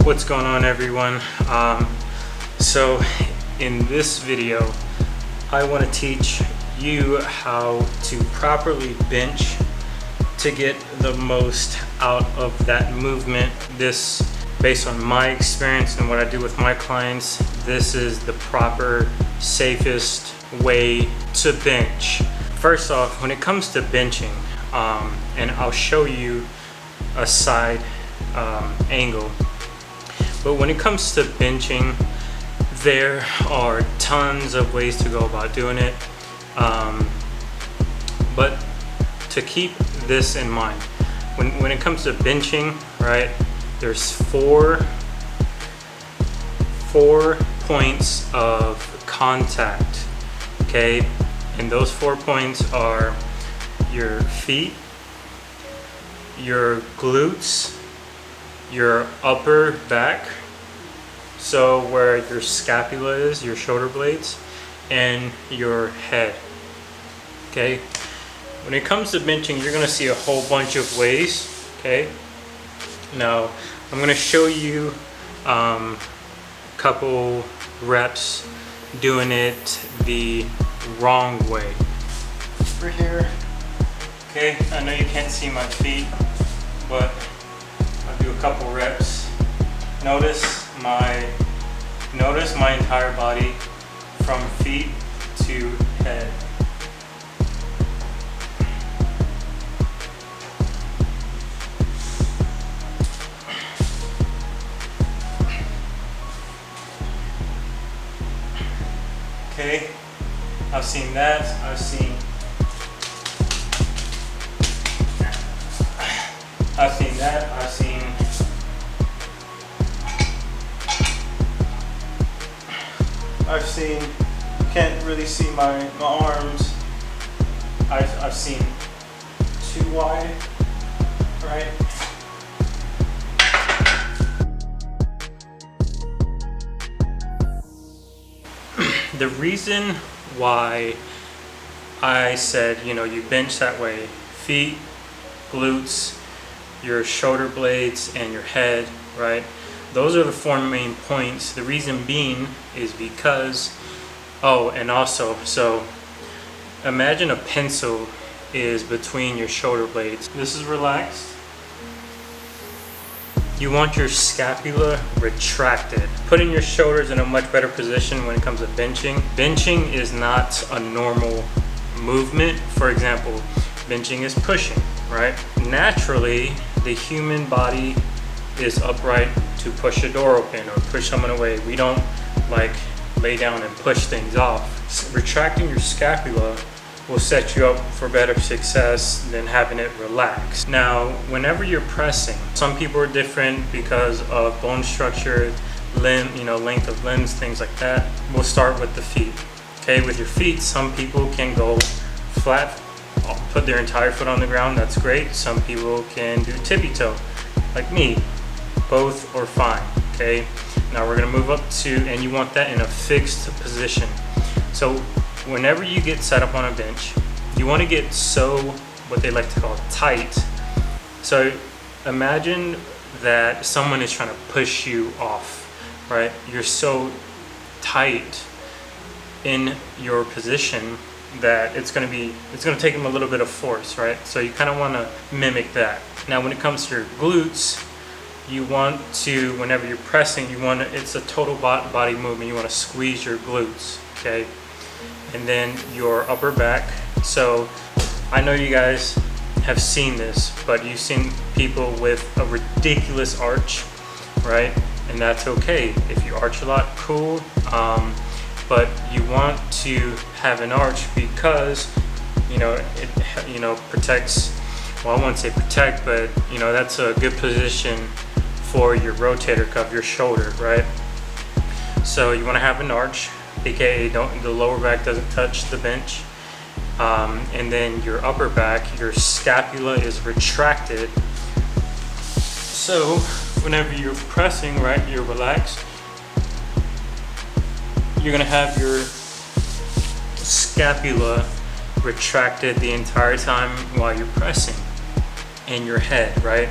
What's going on, everyone? So in this video I want to teach you how to properly bench to get the most out of that movement. This, based on my experience and what I do with my clients, this is the proper, safest way to bench. First off, when it comes to benching, and I'll show you a side angle, but when it comes to benching, there are tons of ways to go about doing it, but to keep this in mind, when it comes to benching, right, there's four points of contact, okay? And those 4 points are your feet, your glutes, your upper back, so where your scapula is, your shoulder blades, and your head. Okay, when it comes to benching, you're going to see a whole bunch of ways. Okay, now I'm going to show you a couple reps doing it the wrong way. Over here. Okay, I know you can't see my feet, but I'll do a couple reps. Notice my entire body from feet to head. Okay, I've seen that. I've seen that. I've seen, can't really see my arms. I've seen too wide, right? The reason why I said, you bench that way, feet, glutes, your shoulder blades, and your head, right? Those are the 4 main points. The reason being is because, and also, so imagine a pencil is between your shoulder blades. This is relaxed. You want your scapula retracted, putting your shoulders in a much better position when it comes to benching. Benching is not a normal movement. For example, benching is pushing, right? Naturally, the human body is upright to push a door open or push someone away. We don't like lay down and push things off. Retracting your scapula will set you up for better success than having it relaxed. Now, whenever you're pressing, some people are different because of bone structure, length of limbs, things like that. We'll start with the feet. Okay, with your feet, some people can go flat, put their entire foot on the ground. That's great. Some people can do tippy toe, like me. Both are fine. Okay, now we're gonna move up to, and you want that in a fixed position. So whenever you get set up on a bench, you want to get what they like to call tight. So imagine that someone is trying to push you off, right? You're so tight in your position that it's going to take them a little bit of force, right? So you kind of want to mimic that. Now when it comes to your glutes, you want to, whenever you're pressing, it's a total body movement. You want to squeeze your glutes, okay? And then your upper back. So I know you guys have seen this, but you've seen people with a ridiculous arch, right? And that's okay. If you arch a lot, cool. But you want to have an arch because, it protects, well, I won't say protect, but that's a good position for your rotator cuff, your shoulder, right? So you want to have an arch, aka the lower back doesn't touch the bench, and then your upper back, your scapula is retracted. So whenever you're pressing, right, you're relaxed. You're gonna have your scapula retracted the entire time while you're pressing, and your head, right?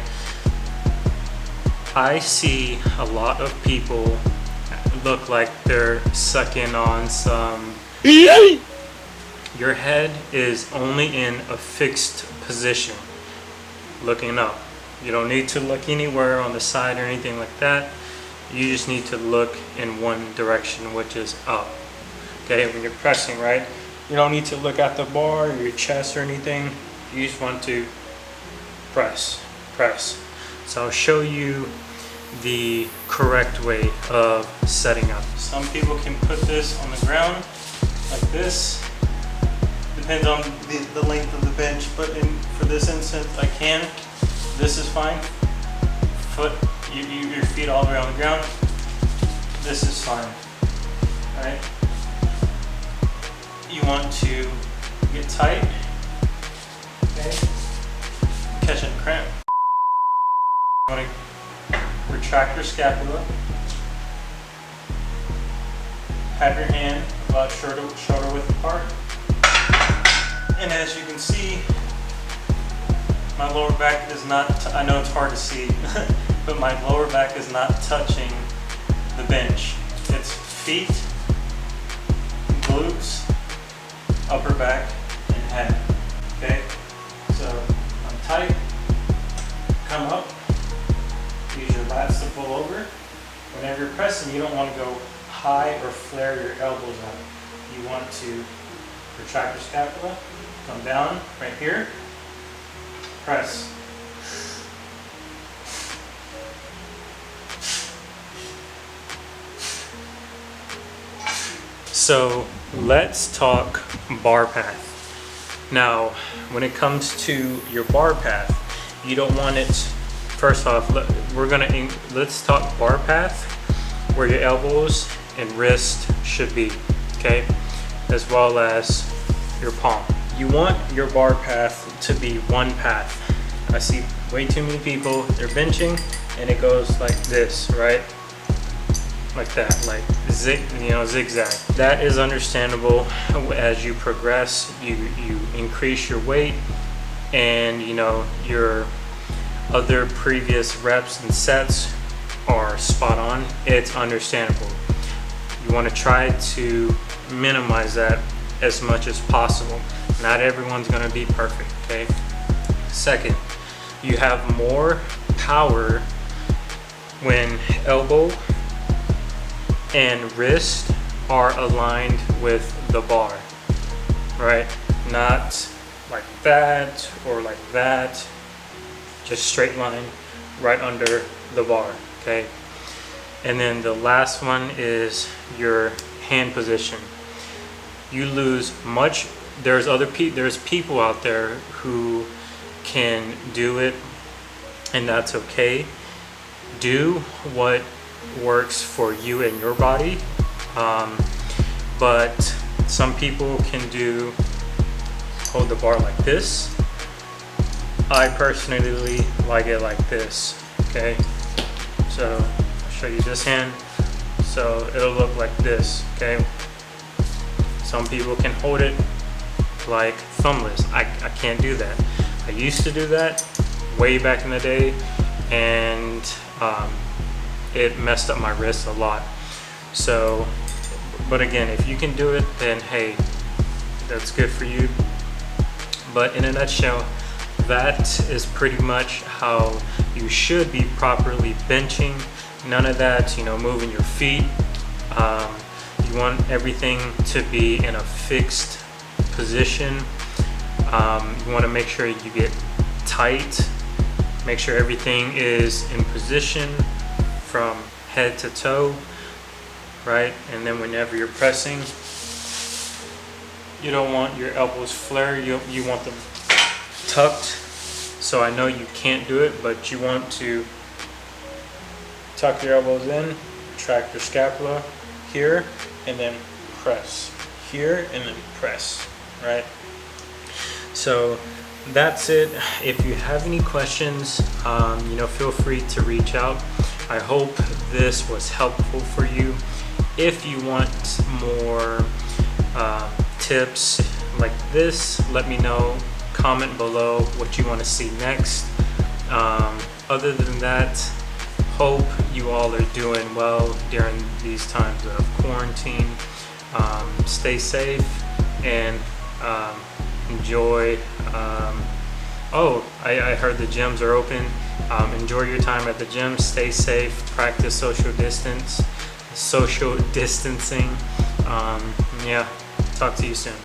I see a lot of people look like they're sucking on some. Your head is only in a fixed position, looking up. You don't need to look anywhere on the side or anything like that. You just need to look in one direction, which is up. Okay, when you're pressing, right? You don't need to look at the bar or your chest or anything. You just want to press, press. So I'll show you the correct way of setting up. Some people can put this on the ground like this. Depends on the length of the bench, but for this instance, I can. This is fine. Your feet all the way on the ground. This is fine. All right. You want to get tight. Okay. Catching a cramp. You want to retract your scapula. Have your hand about shoulder width apart. And as you can see, my lower back is not, I know it's hard to see, but my lower back is not touching the bench. It's feet, glutes, upper back, and head. Okay? So I'm tight, come up, use your lats to pull over. Whenever you're pressing, you don't want to go high or flare your elbows out. You want to retract your scapula, come down right here, press. So let's talk bar path. Now, when it comes to your bar path, you don't want it, first off, let's talk bar path, where your elbows and wrist should be, okay? As well as your palm. You want your bar path to be one path. I see way too many people, they're benching and it goes like this, right? Like that, like zigzag. That is understandable. As you progress, you increase your weight, and your other previous reps and sets are spot on. It's understandable. You want to try to minimize that as much as possible. Not everyone's going to be perfect, okay? Second, you have more power when elbow and wrist are aligned with the bar, right? Not like that or like that, just straight line right under the bar, okay? And then the last one is your hand position. You lose much. There's people out there who can do it, and that's okay. Do what works for you and your body, but some people can hold the bar like this. I personally like it like this, okay? So I'll show you this hand. So it'll look like this, okay? Some people can hold it like thumbless. I can't do that. I used to do that way back in the day, and it messed up my wrist a lot. So, but again, if you can do it, then hey, that's good for you. But in a nutshell, that is pretty much how you should be properly benching. None of that, moving your feet. You want everything to be in a fixed position. You want to make sure you get tight. Make sure everything is in position from head to toe, right? And then whenever you're pressing, you don't want your elbows flare. You want them tucked. So I know you can't do it, but you want to tuck your elbows in, retract your scapula here, and then press here, and then press, right? So that's it. If you have any questions, feel free to reach out. I hope this was helpful for you. If you want more tips like this, let me know. Comment below what you want to see next. Other than that, hope you all are doing well during these times of quarantine. Stay safe and enjoy. I heard the gyms are open. Enjoy your time at the gym. Stay safe. Practice social distancing. Yeah, talk to you soon.